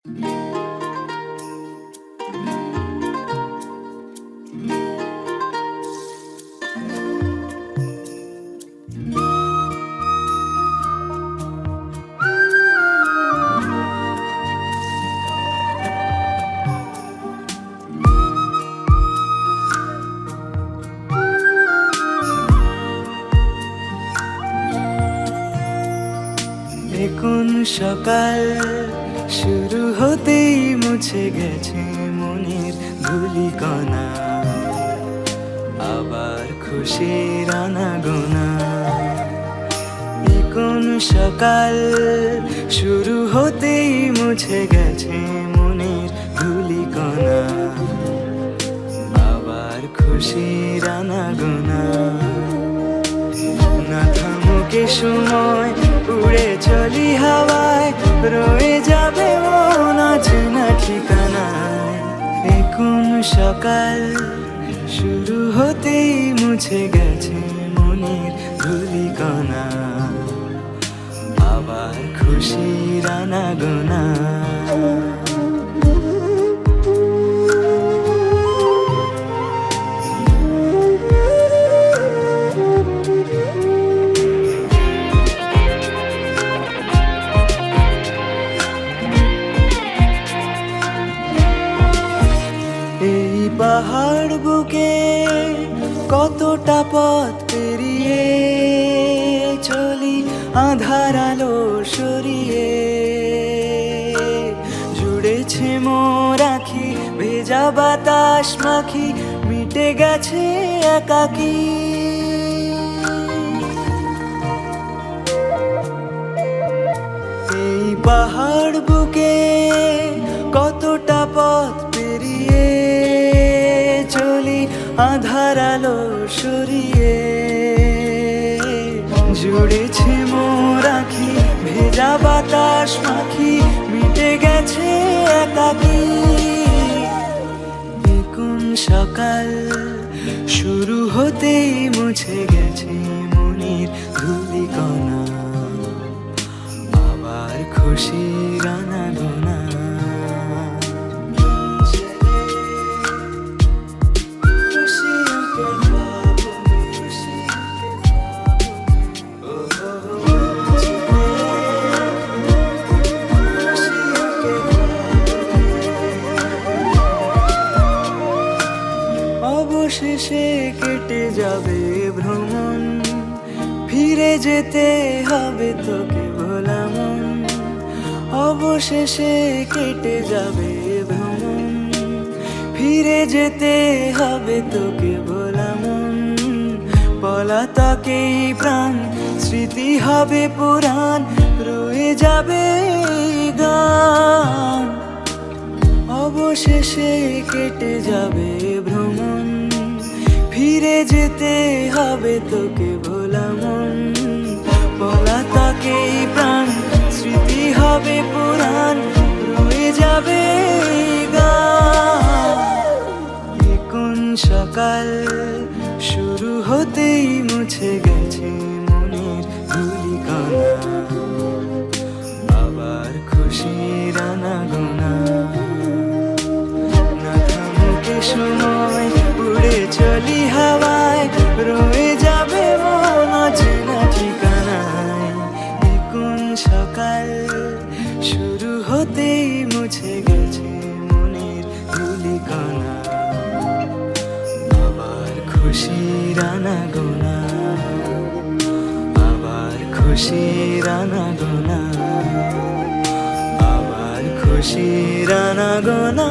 কোন সকাল শুরু হতেই মুছে গেছে মনের ধূলিকণা, আবার খুশির আনাগোনা। কোন সকাল শুরু হতেই মুছে গেছে মনের ধূলিকণা, আবার খুশির আনাগোনা। না থামুকে সময় উড়ে চলি হাওয়ায়, রয়ে যাবে মন অচেনা ঠিকানায়। কোন সকাল শুরু হতেই মুছে গেছে মনের ধূলিকণা, আবার খুশির আনাগোনা। এই পাহাড় বুকে কতটা পথ পেরিয়ে চলি আঁধার আলো সরিয়ে, জুড়েছে মোর আখি ভেজা বাতাস মাখি, মিটে গেছে একাকী। এই পাহাড় বুকে কতটা পথ পেরিয়ে চলি আঁধার আলো সরিয়ে, জুড়েছে মোর আখি ভেজা বাতাস মাখি, মিটে গেছে একাকী। কোন সকাল শুরু হতেই মুছে গেছে মনের ধূলিকণা, আবার খুশির আনাগোনা। অবশেষে কেটে যাবে ভ্রমণ, ফিরে যেতে হবে তোকে ভোলা মন। অবশেষে কেটে যাবে ভ্রমণ, ফিরে যেতে হবে তোকে ভোলা মন। পলাতকেই প্রাণ স্মৃতি হবে পুরাণ, রয়ে যাবে গান। অবশেষে কেটে যাবে ভ্রমণ, ফিরে যেতে হবে তোকে ভোলা মন। পলাতকেই প্রাণ স্মৃতি হবে পুরাণ, রয়ে যাবে গান। কোন সকাল শুরু হতেই মুছে গেছে মনের ধূলিকণা, আবার খুশির আনাগোনা। সময় উড়ে চলি হাওয়ায়, রয়ে যাবে মন অচেনা ঠিকানায়। কোন সকাল শুরু হতেই মুছে গেছে মনের ধূলিকণা, আবার খুশির আনাগোনা, আবার খুশির আনাগোনা, আবার খুশির আনাগোনা।